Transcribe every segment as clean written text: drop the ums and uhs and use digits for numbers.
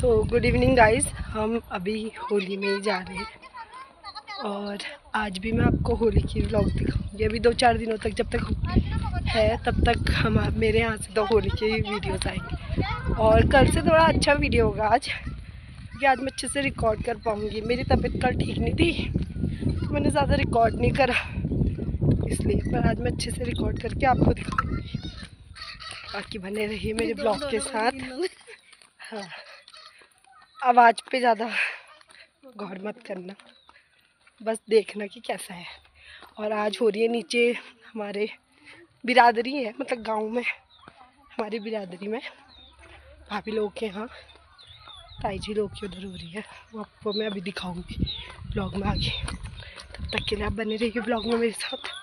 So good evening guys, हम अभी होली में ही जा रहे हैं और आज भी मैं आपको होली की व्लॉग दिखाऊंगी। अभी 2-4 दिनों तक जब तक है तब तक हम मेरे यहाँ से तो होली के वीडियोस आएंगे और कल से थोड़ा अच्छा वीडियो होगा आज, क्योंकि आज मैं अच्छे से रिकॉर्ड कर पाऊँगी। मेरी तबीयत कल ठीक नहीं थी तो मैंने ज़्यादा रिकॉर्ड नहीं करा इसलिए, पर आज मैं अच्छे से रिकॉर्ड करके आपको दिखाऊँगी। बाकी बने रहिए मेरे ब्लॉग के साथ। हाँ, आवाज़ पे ज़्यादा गौर मत करना, बस देखना कि कैसा है। और आज हो रही है नीचे हमारे बिरादरी है, मतलब गांव में हमारी बिरादरी में भाभी लोग के यहाँ, ताई जी लोग की उधर हो रही है। वो आपको मैं अभी दिखाऊंगी ब्लॉग में आगे। तब तक के लिए आप बने रहिए ब्लॉग में मेरे साथ।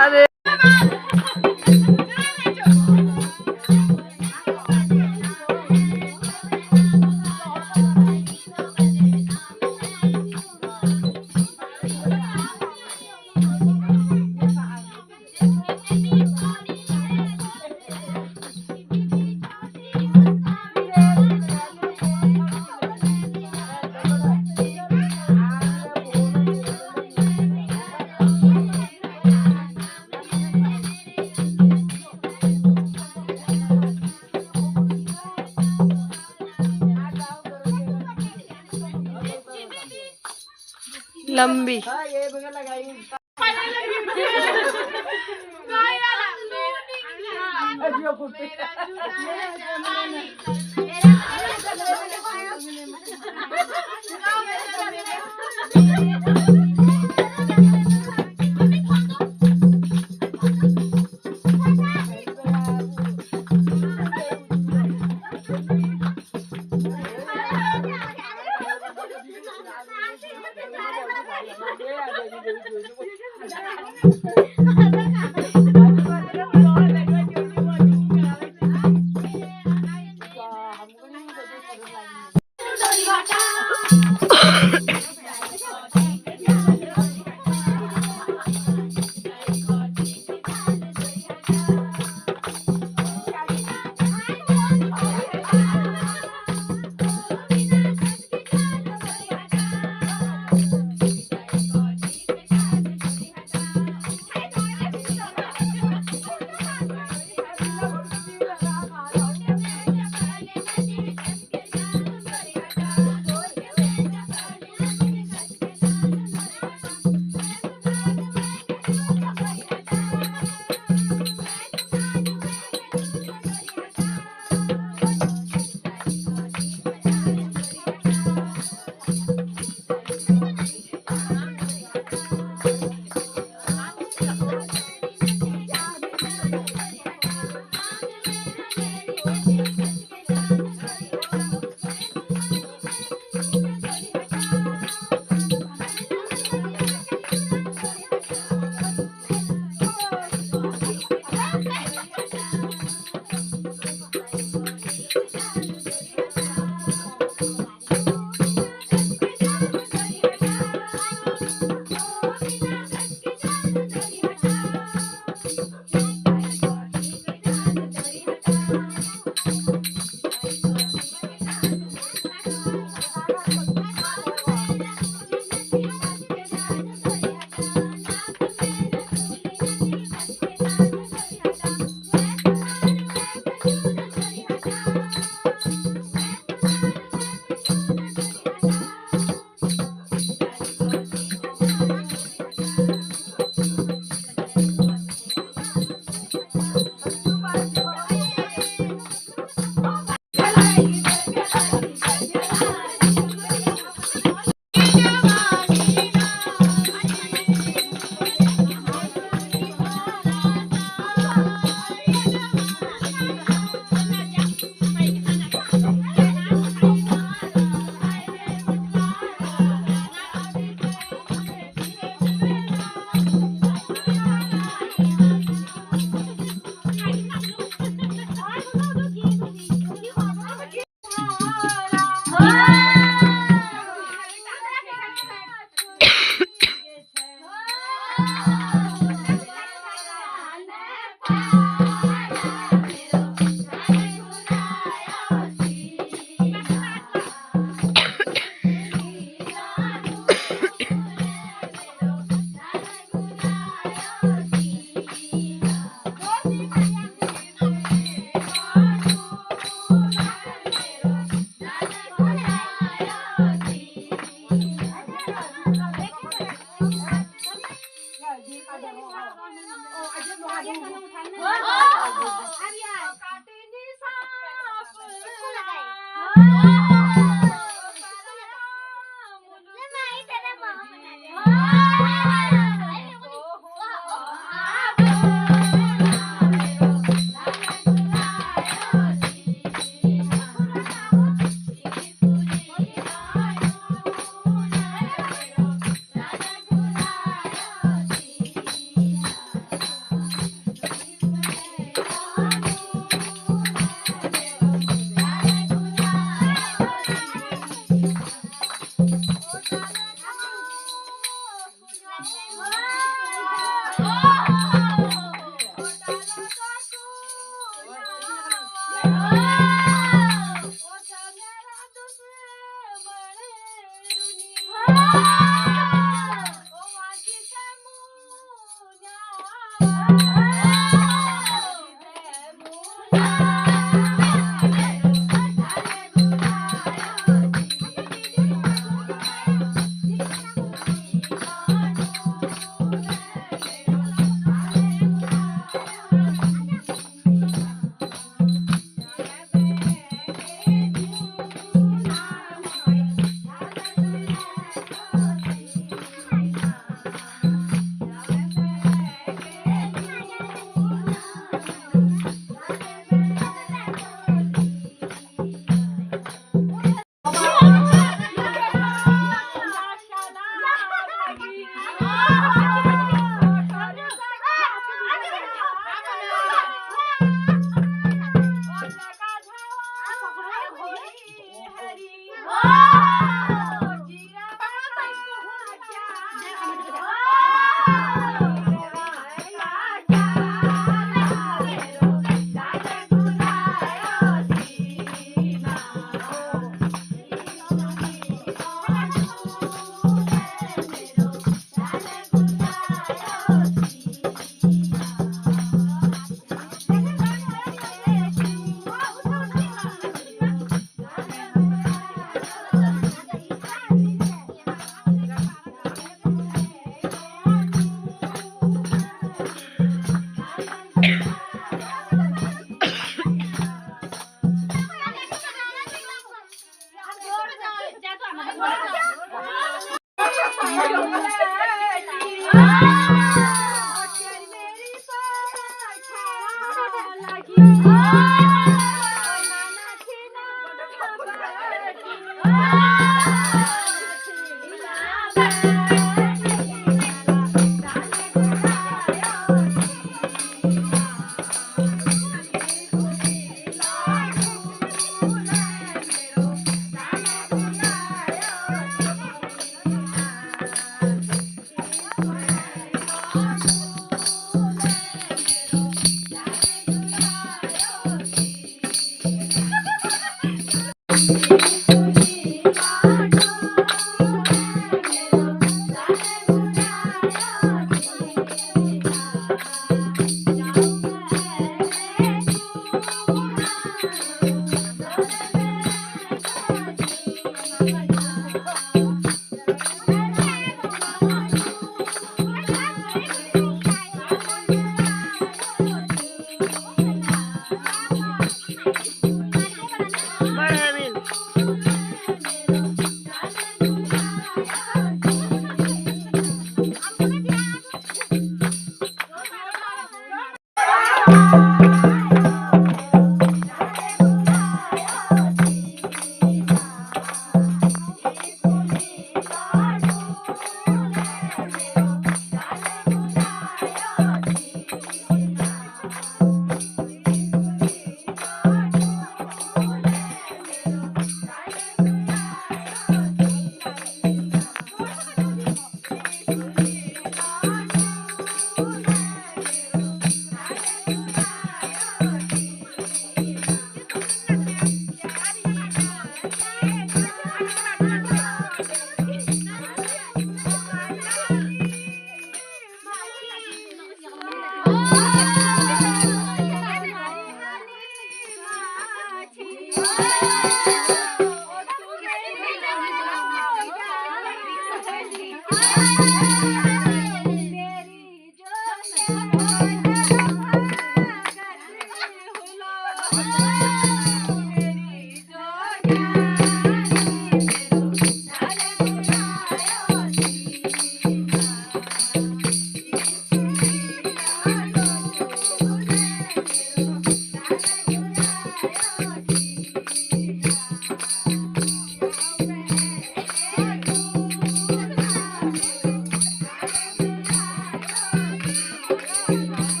अरे लंबी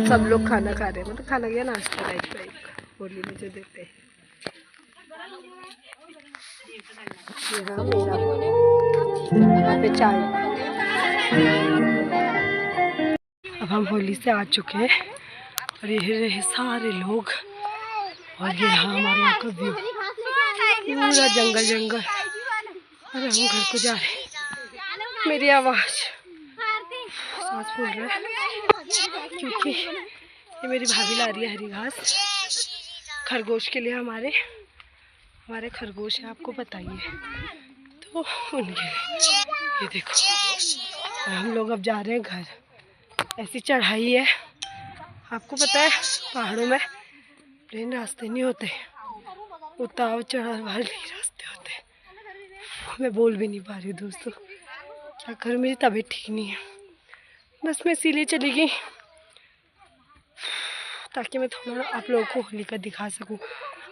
सब लोग खाना खा रहे हैं, मतलब खाना क्या नाश्ता टाइप का एक होली में जो देते हैं। यहाँ पे चाय। अब हम होली से आ चुके हैं और ये रहे सारे लोग और ये रहा हमारे यहाँ का व्यू, पूरा जंगल जंगल। और हम घर को जा रहे हैं। मेरी आवाज़ सांस फूल रहा है क्योंकि ये मेरी भाभी ला रही है हरी घास खरगोश के लिए। हमारे खरगोश है, आपको बताइए, तो उनके लिए ये देखो। और हम लोग अब जा रहे हैं घर। ऐसी चढ़ाई है, आपको पता है पहाड़ों में प्लेन रास्ते नहीं होते, उतार चढ़ाव वाले रास्ते होते हैं। मैं बोल भी नहीं पा रही हूँ दोस्तों, क्या करूँ, मेरी तबीयत ठीक नहीं है। बस मैं इसीलिए चली गई ताकि मैं थोड़ा आप लोगों को होली का दिखा सकूं।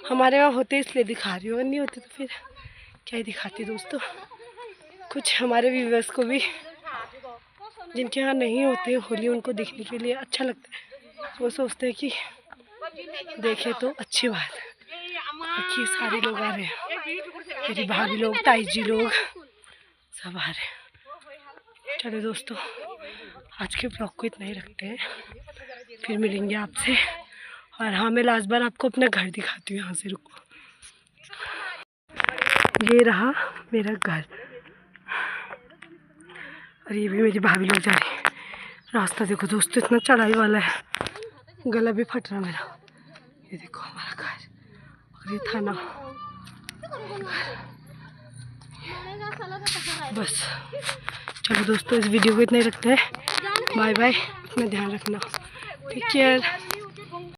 हमारे वहाँ होते इसलिए दिखा रही हूँ, नहीं होते तो फिर क्या ही दिखाती दोस्तों। कुछ हमारे व्यूवर्स को भी जिनके यहाँ नहीं होते होली, उनको देखने के लिए अच्छा लगता है। वो सोचते हैं कि देखे तो अच्छी बात है। बाकी सारे लोग आ रहे हैं, मेरी भाभी लोग, ताई जी लोग सब आ रहे हैं। चलो दोस्तों, आज के ब्लॉग को इतना ही रखते हैं, फिर मिलेंगे आपसे। और हाँ, मैं लास्ट बार आपको अपना घर दिखाती हूँ। यहाँ से रुको, ये रहा मेरा घर और ये भी मेरी भाभी लोग जा रही है। रास्ता देखो दोस्तों, इतना चढ़ाई वाला है, गला भी फट रहा मेरा। ये देखो हमारा घर और ये थाना। बस चलो दोस्तों, इस वीडियो को इतना ही रखते हैं। बाय बाय, अपना ध्यान रखना, टेक केयर।